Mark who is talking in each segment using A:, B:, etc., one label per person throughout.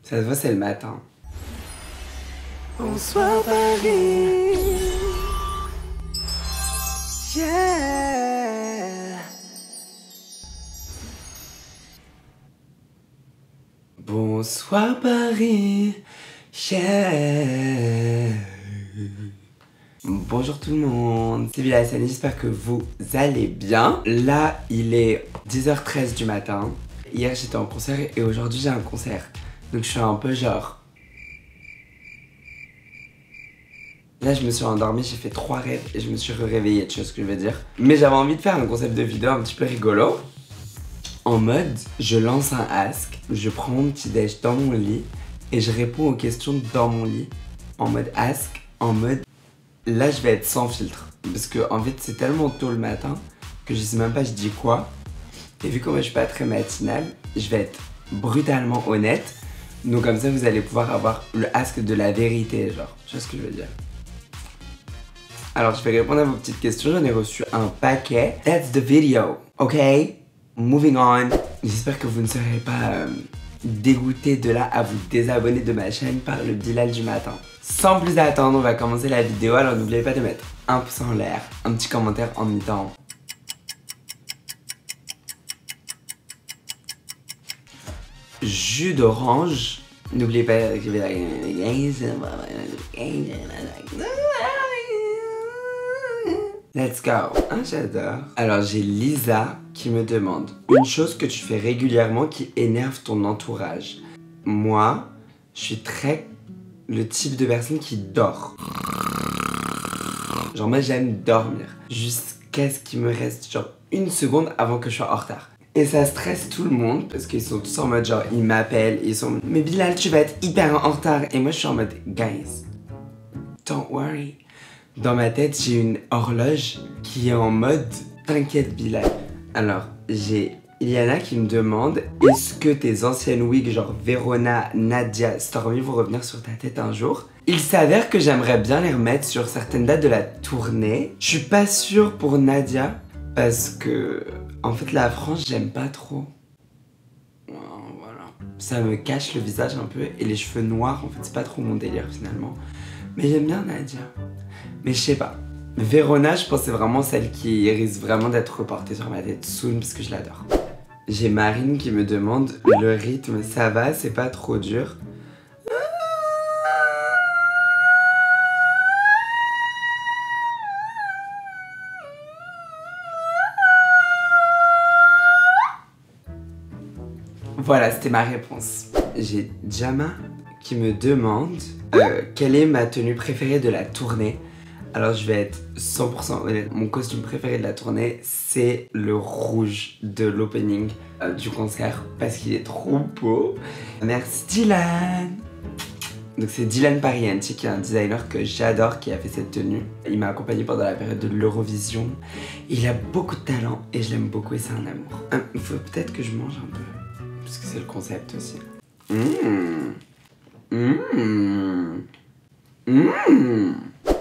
A: Ça se voit, c'est le matin.
B: Bonsoir Paris. Yeah.
A: Bonsoir Paris. Yeah. Bonjour tout le monde, c'est Villa Hassani, j'espère que vous allez bien. Là, il est 10h13 du matin. Hier, j'étais en concert et aujourd'hui, j'ai un concert. Donc, je suis un peu genre... Là, je me suis endormie, j'ai fait 3 rêves et je me suis réveillée, tu vois ce que je veux dire. Mais j'avais envie de faire un concept de vidéo un petit peu rigolo. En mode, je lance un ask, je prends mon petit déj dans mon lit et je réponds aux questions dans mon lit. En mode ask, en mode... Là, je vais être sans filtre. Parce que, en fait, c'est tellement tôt le matin que je sais même pas je dis quoi. Et vu que moi, je suis pas très matinale, je vais être brutalement honnête. Donc, comme ça, vous allez pouvoir avoir le ask de la vérité, genre. Tu vois ce que je veux dire? Alors, je vais répondre à vos petites questions. J'en ai reçu un paquet. That's the video, ok? Moving on. J'espère que vous ne serez pas dégoûté de là à vous désabonner de ma chaîne par le Bilal du matin. Sans plus attendre, on va commencer la vidéo. Alors n'oubliez pas de mettre un pouce en l'air, un petit commentaire en mettant jus d'orange. N'oubliez pas de... Let's go. Ah, j'adore. Alors j'ai Lisa qui me demande une chose que tu fais régulièrement qui énerve ton entourage. Moi, je suis très le type de personne qui dort. Genre moi j'aime dormir jusqu'à ce qu'il me reste genre 1 seconde avant que je sois en retard. Et ça stresse tout le monde parce qu'ils sont tous en mode genre ils m'appellent, ils sont mais Bilal tu vas être hyper en retard. Et moi je suis en mode guys, don't worry. Dans ma tête j'ai une horloge qui est en mode t'inquiète Bilal. Alors j'ai Iliana qui me demande est-ce que tes anciennes wigs genre Verona, Nadia, Stormy vont revenir sur ta tête un jour? Il s'avère que j'aimerais bien les remettre sur certaines dates de la tournée. Je suis pas sûre pour Nadia parce que en fait la frange j'aime pas trop. Voilà. Ça me cache le visage un peu et les cheveux noirs en fait c'est pas trop mon délire finalement. Mais j'aime bien Nadia. Mais je sais pas. Verona je pense c'est vraiment celle qui risque vraiment d'être reportée sur ma tête soon parce que je l'adore. J'ai Marine qui me demande le rythme, ça va, c'est pas trop dur. Voilà, c'était ma réponse. J'ai Jama qui me demande quelle est ma tenue préférée de la tournée. Alors je vais être 100% honnête, mon costume préféré de la tournée c'est le rouge de l'opening du concert parce qu'il est trop beau. Merci Dylan. Donc c'est Dylan Parienti qui est un designer que j'adore qui a fait cette tenue. Il m'a accompagné pendant la période de l'Eurovision. Il a beaucoup de talent et je l'aime beaucoup et c'est un amour. Il faut peut-être que je mange un peu parce que c'est le concept aussi.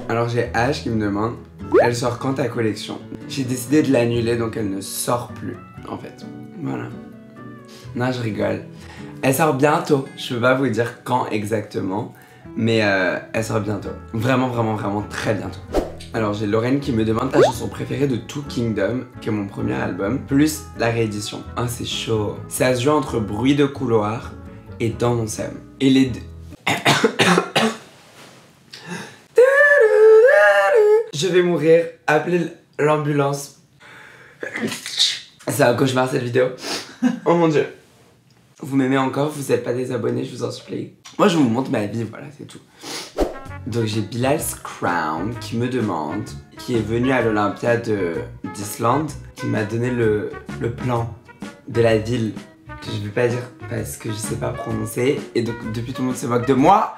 A: Alors j'ai H qui me demande elle sort quand ta collection? J'ai décidé de l'annuler donc elle ne sort plus en fait. Voilà. Non je rigole. Elle sort bientôt. Je peux pas vous dire quand exactement. Mais elle sort bientôt. Vraiment vraiment vraiment très bientôt. Alors j'ai Lorraine qui me demande ta chanson préférée de Two Kingdom, qui est mon premier album, plus la réédition. Ah c'est chaud. Ça se joue entre Bruit de couloir et Dans mon seum. Et les deux... Je vais mourir, appelez l'ambulance. C'est un cauchemar cette vidéo. Oh mon dieu. Vous m'aimez encore, vous n'êtes pas désabonnés, je vous en supplie. Moi je vous montre ma vie, voilà c'est tout. Donc j'ai Bilal's Crown qui me demande, qui est venu à l'Olympia d'Islande, qui m'a donné le plan de la ville que je ne vais pas dire parce que je sais pas prononcer. Et donc depuis tout le monde se moque de moi.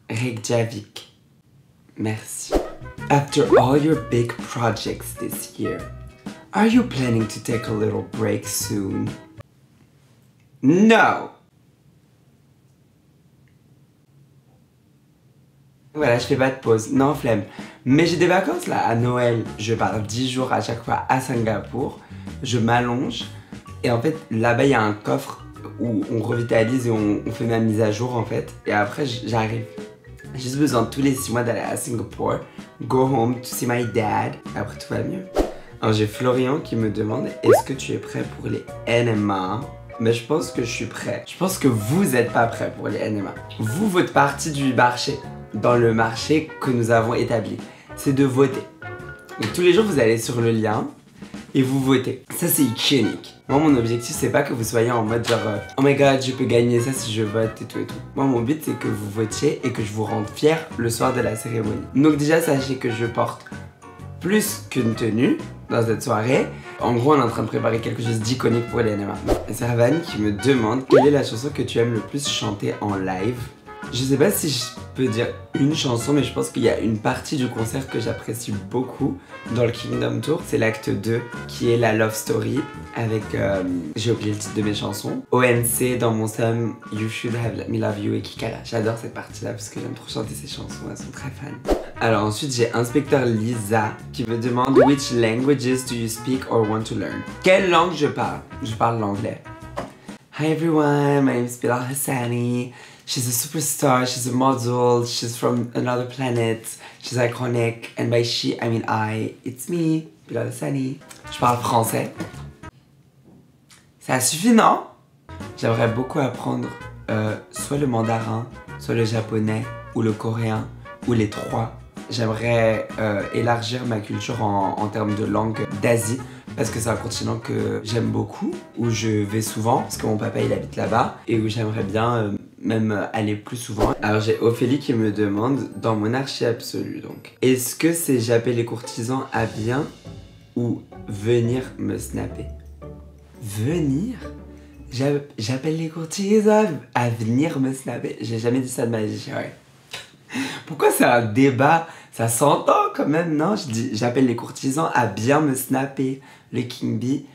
A: Reykjavik. Merci. After all your big projects this year, are you planning to take a little break soon? No! Voilà, je fais pas de pause. Non, flemme. Mais j'ai des vacances là, à Noël. Je pars 10 jours à chaque fois à Singapour. Je m'allonge. Et en fait, là-bas, il y a un coffre où on revitalise et on fait ma mise à jour en fait. Et après j'arrive. J'ai juste besoin tous les 6 mois d'aller à Singapour, go home to see my dad. Et après tout va mieux. Alors j'ai Florian qui me demande est-ce que tu es prêt pour les NMA? Mais je pense que je suis prêt. Je pense que vous n'êtes pas prêt pour les NMA. Vous, votre partie du marché, dans le marché que nous avons établi, c'est de voter. Donc tous les jours vous allez sur le lien et vous votez. Ça c'est iconique. Moi mon objectif c'est pas que vous soyez en mode genre oh my god je peux gagner ça si je vote et tout et tout. Moi mon but c'est que vous votiez et que je vous rende fier le soir de la cérémonie. Donc déjà sachez que je porte plus qu'une tenue dans cette soirée. En gros on est en train de préparer quelque chose d'iconique pour les NMA. Et c'est Ravani qui me demande quelle est la chanson que tu aimes le plus chanter en live. Je sais pas si je peux dire une chanson, mais je pense qu'il y a une partie du concert que j'apprécie beaucoup dans le Kingdom Tour. C'est l'acte 2 qui est la Love Story avec, j'ai oublié le titre de mes chansons. ONC dans mon Some, You Should Have Let Me Love You et Kikala. J'adore cette partie là parce que j'aime trop chanter ces chansons, elles sont très fans. Alors ensuite j'ai Inspecteur Lisa qui me demande Which languages do you speak or want to learn? Quelle langue je parle? Je parle l'anglais. Hi everyone, my name is Bilal Hassani. She's a superstar, she's a model, she's from another planet, she's iconic, and by she, I mean I. It's me, Bilal Hassani. Je parle français. Ça suffit, non? J'aimerais beaucoup apprendre soit le mandarin, soit le japonais, ou le coréen, ou les trois. J'aimerais élargir ma culture en termes de langue d'Asie. Parce que c'est un continent que j'aime beaucoup, où je vais souvent, parce que mon papa il habite là-bas, et où j'aimerais bien même aller plus souvent. Alors j'ai Ophélie qui me demande, dans Monarchie absolue donc, est-ce que c'est j'appelle les courtisans à bien ou venir me snapper? Venir? J'appelle les courtisans à venir me snapper? J'ai jamais dit ça de ma vie, ouais. Pourquoi c'est un débat? Ça s'entend quand même, non? Je dis, j'appelle les courtisans à bien me snapper. Le King Bee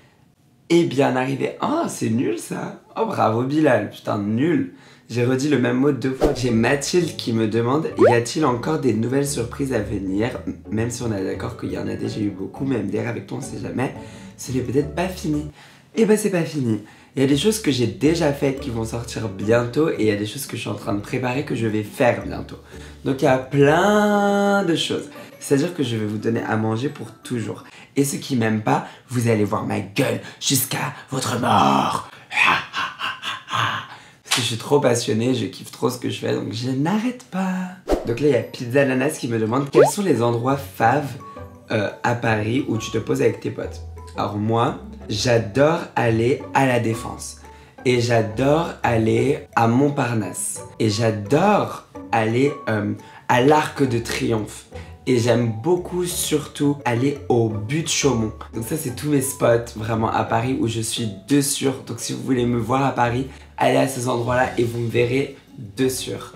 A: est bien arrivé. Oh, c'est nul ça. Oh, bravo Bilal, putain, nul. J'ai redit le même mot 2 fois. J'ai Mathilde qui me demande, y a-t-il encore des nouvelles surprises à venir? Même si on est d'accord qu'il y en a déjà eu beaucoup, même MDR avec toi on sait jamais. Ce n'est peut-être pas fini. Eh ben c'est pas fini. Il y a des choses que j'ai déjà faites qui vont sortir bientôt et il y a des choses que je suis en train de préparer que je vais faire bientôt. Donc il y a plein de choses. C'est-à-dire que je vais vous donner à manger pour toujours. Et ceux qui m'aiment pas, vous allez voir ma gueule jusqu'à votre mort. Parce que je suis trop passionnée, je kiffe trop ce que je fais, donc je n'arrête pas. Donc là, il y a Pizza Ananas qui me demande quels sont les endroits faves à Paris où tu te poses avec tes potes. Alors moi, j'adore aller à la Défense. Et j'adore aller à Montparnasse. Et j'adore aller à l'Arc de Triomphe. Et j'aime beaucoup surtout aller au But Chaumont. Donc ça c'est tous mes spots vraiment à Paris où je suis de sûr. Donc si vous voulez me voir à Paris, allez à ces endroits là et vous me verrez de sûr.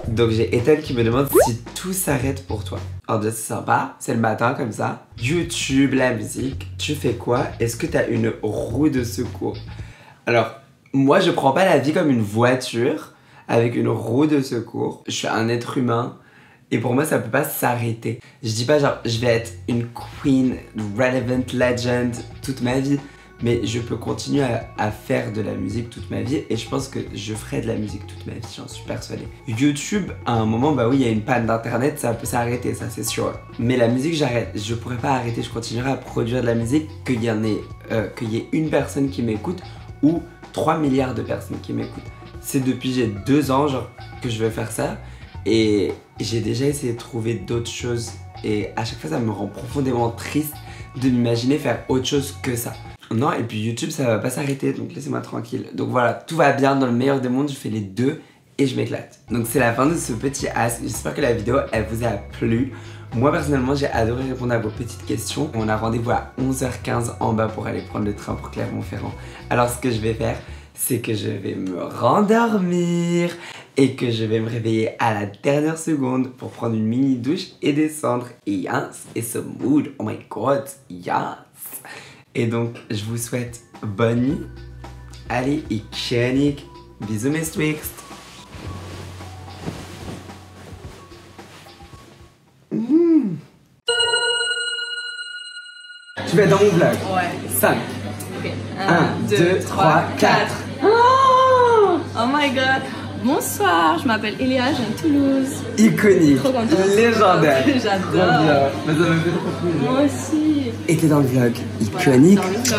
A: Donc j'ai Ethan qui me demande si tout s'arrête pour toi. Alors déjà c'est sympa, c'est le matin comme ça. YouTube, la musique, tu fais quoi? Est-ce que tu as une roue de secours? Alors moi je prends pas la vie comme une voiture avec une roue de secours. Je suis un être humain. Et pour moi, ça peut pas s'arrêter. Je dis pas genre, je vais être une queen, relevant legend toute ma vie. Mais je peux continuer à faire de la musique toute ma vie. Et je pense que je ferai de la musique toute ma vie, j'en suis persuadée. YouTube, à un moment, bah oui, il y a une panne d'internet, ça peut s'arrêter, ça c'est sûr. Mais la musique, j'arrête. Je pourrais pas arrêter, je continuerai à produire de la musique, qu'il y ait une personne qui m'écoute ou 3 milliards de personnes qui m'écoutent. C'est depuis j'ai 2 ans genre, que je veux faire ça. Et j'ai déjà essayé de trouver d'autres choses et à chaque fois ça me rend profondément triste de m'imaginer faire autre chose que ça. Non, et puis YouTube ça va pas s'arrêter donc laissez-moi tranquille. Donc voilà, tout va bien dans le meilleur des mondes, je fais les deux et je m'éclate. Donc c'est la fin de ce petit ask, j'espère que la vidéo elle vous a plu. Moi personnellement j'ai adoré répondre à vos petites questions. On a rendez-vous à 11h15 en bas pour aller prendre le train pour Clermont-Ferrand. Alors ce que je vais faire, c'est que je vais me rendormir et que je vais me réveiller à la dernière seconde pour prendre une mini douche et descendre. Et yes, it's a mood, oh my god, yes. Et donc, je vous souhaite bonne nuit. Allez, iconique, bisous mes Twixt. Tu vas être dans mon vlog.
C: Ouais.
A: 5.
C: Ok.
A: 1, 2, 3, 4.
C: Oh my god. Bonsoir, je m'appelle Eléa, je viens de Toulouse.
A: Iconique,
C: Trop contente.
A: légendaire.
C: J'adore.
A: Trop bien. Mais ça me fait trop plaisir.
C: Moi aussi.
A: Et t'es dans le vlog iconique.
C: Dans le vlog.